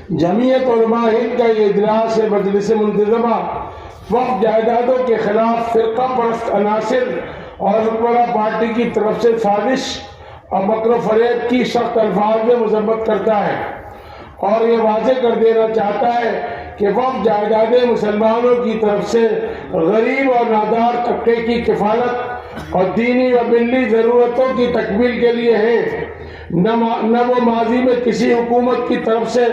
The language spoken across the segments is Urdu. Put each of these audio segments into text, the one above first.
جمعیت علماء ہند کا یہ اجلاس مجلس منتظمہ وقف جائیدادوں کے خلاف فرقہ پرست عناصر اور حکمراں پارٹی کی طرف سے سازش اور مکر و فریب کی سخت الفاظ میں مذمت کرتا ہے اور یہ واضح کر دینا چاہتا ہے کہ وقف جائیدادیں مسلمانوں کی طرف سے غریب اور نادار طبقے کی کفالت اور دینی و ملی ضرورتوں کی تکمیل کے لیے ہیں، نہ وہ ماضی میں کسی حکومت کی طرف سے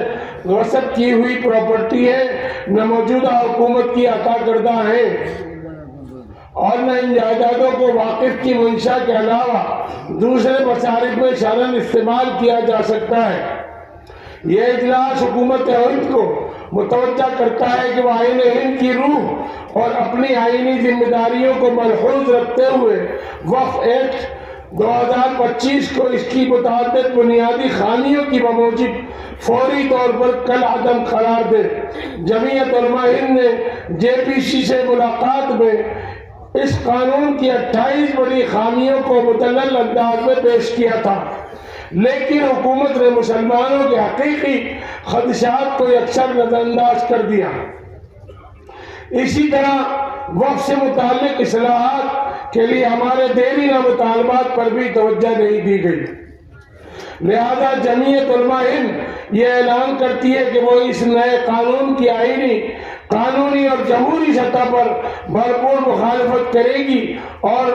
غصب کی ہوئی پراپرٹی ہے، نہ موجودہ حکومت کی عطا کردہ ہے، اور نہ ان جائیدادوں کو واقف کی منشا کے علاوہ دوسرے مصارف میں شرعاً استعمال کیا جا سکتا ہے۔ یہ اجلاس حکومت ہند کو متوجہ کرتا ہے کہ وہ آئین ہند کی روح اور اپنی آئینی ذمہ داریوں کو ملحوظ رکھتے ہوئے وقف ایکٹ 2025 کو اس کی متعدد بنیادی خامیوں کی بموجب فوری طور پر کل عدم قرار دے۔ جمعیت علماء ہند نے جے پی سی سے ملاقات میں اس قانون کی 28 بڑی خامیوں کو مدلل انداز میں پیش کیا تھا، لیکن حکومت نے مسلمانوں کے حقیقی خدشات کو یکسر نظر انداز کر دیا۔ اسی طرح وقف سے متعلق اصلاحات کے لیے ہمارے دیرینہ مطالبات پر بھی توجہ نہیں دی گئی، لہذا جمعیت علماء ہند یہ اعلان کرتی ہے کہ وہ اس نئے قانون کی آئینی، قانونی اور جمہوری سطح پر بھرپور مخالفت کرے گی اور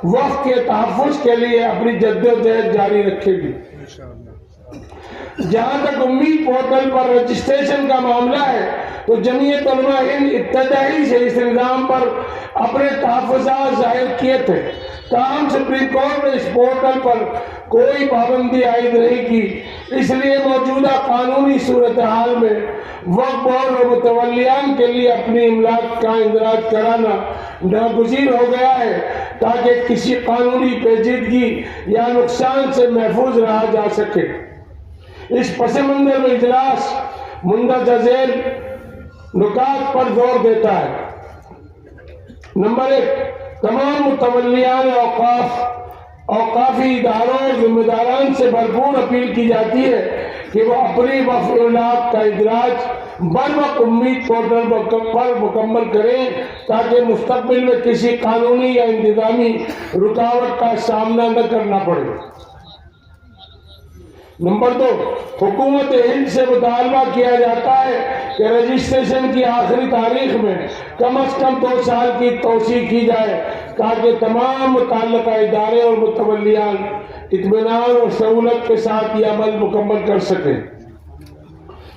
وقف کے تحفظ کے لیے اپنی جدوجہد جاری رکھے گی۔ جہاں تک امید پورٹل پر رجسٹریشن کا معاملہ ہے تو جمعیت علماء ہند ابتدائی سے اس نظام پر اپنے تحفظات ظاہر کیے تھے، تاہم سپریم کورٹ نے اس پورٹل پر کوئی پابندی عائد نہیں کی، اس لیے موجودہ قانونی صورتحال میں وقف بورڈ اور متولیان کے لیے اپنی املاک کا اندراج کرانا ناگزیر ہو گیا ہے تاکہ کسی قانونی پیچیدگی یا نقصان سے محفوظ رہا جا سکے۔ اس پس منظر میں اجلاس مندرجہ ذیل نکات پر زور دیتا ہے۔ نمبر 1، تمام متولیان اوقافی اداروں اور ذمہ داران سے بھرپور اپیل کی جاتی ہے کہ وہ اپنی وقف املاک کا اندراج بروقت امید پورٹل پر مکمل کریں تاکہ مستقبل میں کسی قانونی یا انتظامی رکاوٹ کا سامنا نہ کرنا پڑے۔ نمبر 2، حکومت ہند سے مطالبہ کیا جاتا ہے کہ رجسٹریشن کی آخری تاریخ میں کم از کم 2 سال کی توسیع کی جائے تاکہ تمام متعلقہ ادارے اور متولیان اطمینان اور سہولت کے ساتھ یہ عمل مکمل کر سکیں۔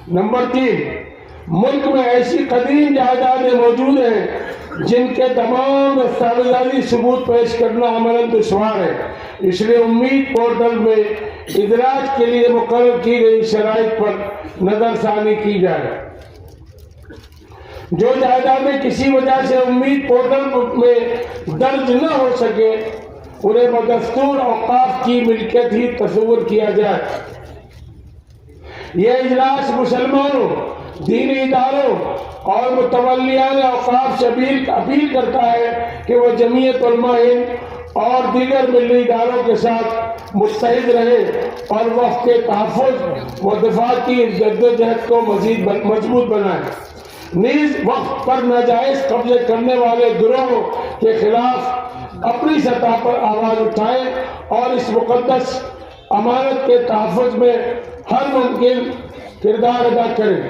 نمبر 3، ملک میں ایسی قدیم جائیدادیں موجود ہیں جن کے تمام دستاویزاتی ثبوت پیش کرنا عملاً دشوار ہے، اس لیے امید پورٹل میں ادراج کے لیے مقرر کی گئی شرائط پر نظر ثانی کی جائے۔ جو جائیدادیں کسی وجہ سے امید پورٹل میں درج نہ ہو سکے انہیں بدستور اوقاف کی ملکیت ہی تصور کیا جائے۔ یہ اجلاس مسلمانوں، دینی اداروں اور متولیان اوقاف سے اپیل کرتا ہے کہ وہ جمعیت علماء ہند اور دیگر ملی اداروں کے ساتھ متحد رہے اور وقف کے تحفظ و دفاع کی جدوجہد کو مزید مضبوط بنائے، نیز وقف پر ناجائز قبضے کرنے والے گروہوں کے خلاف اپنی سطح پر آواز اٹھائیں اور اس مقدس امانت کے تحفظ میں ہر ممکن کردار ادا کریں۔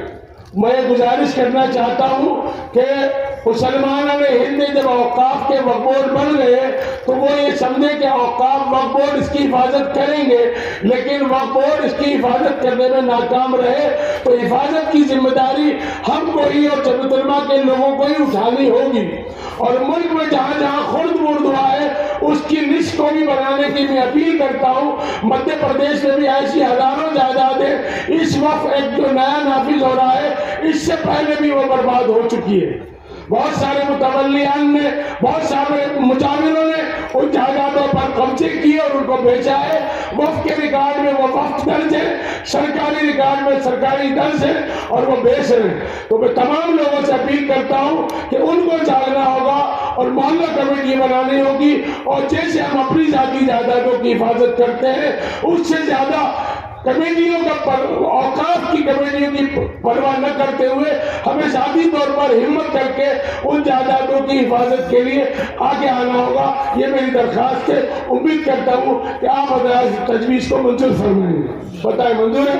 میں گزارش کرنا چاہتا ہوں کہ مسلمانوں نے ہند جب اوقاف کے وقف بورڈ بن گئے تو وہ یہ سمجھے کہ اوقاف وقف بورڈ اس کی حفاظت کریں گے، لیکن وقف بورڈ اس کی حفاظت کرنے میں ناکام رہے تو حفاظت کی ذمہ داری ہم کو ہی اور جمعیت علماء کے لوگوں کو ہی اٹھانی ہوگی، اور ملک میں جہاں جہاں خرد برد ہوا ہے اس کی لسٹ کو بھی بنانے کی میں اپیل کرتا ہوں۔ مدھیہ پردیش میں بھی ایسی ہزاروں جائیدادیں اس وقت ایک جو نیا نافذ ہو رہا ہے اس سے پہلے بھی وہ برباد ہو چکی ہے۔ بہت سارے متولیان نے، بہت سارے مجاوروں نے ان جائیدادوں پر قبضے کیے اور ان کو بیچا ہے۔ وقف کے ریکارڈ میں وہ وقف درج ہے، سرکاری ریکارڈ میں سرکاری درج ہے اور وہ بیچ رہے ہیں۔ تو میں تمام لوگوں سے اپیل کرتا ہوں کہ ان کو جاگنا ہوگا اور محلہ کمیٹی بنانی ہوگی، اور جیسے ہم اپنی ذاتی جائیدادوں کی حفاظت کرتے ہیں اس سے زیادہ کمیٹیوں کا اوقاف کی کمیٹیوں کی پرواہ نہ کرتے ہوئے ہمیں ذاتی طور پر ہمت کر کے ان جائیدادوں کی حفاظت کے لیے آگے آنا ہوگا. یہ میری درخواست ہے. امید کرتا ہوں کہ آپ حضرات تجویز کو منظور فرمائیں گے. بتائیں منظور ہے؟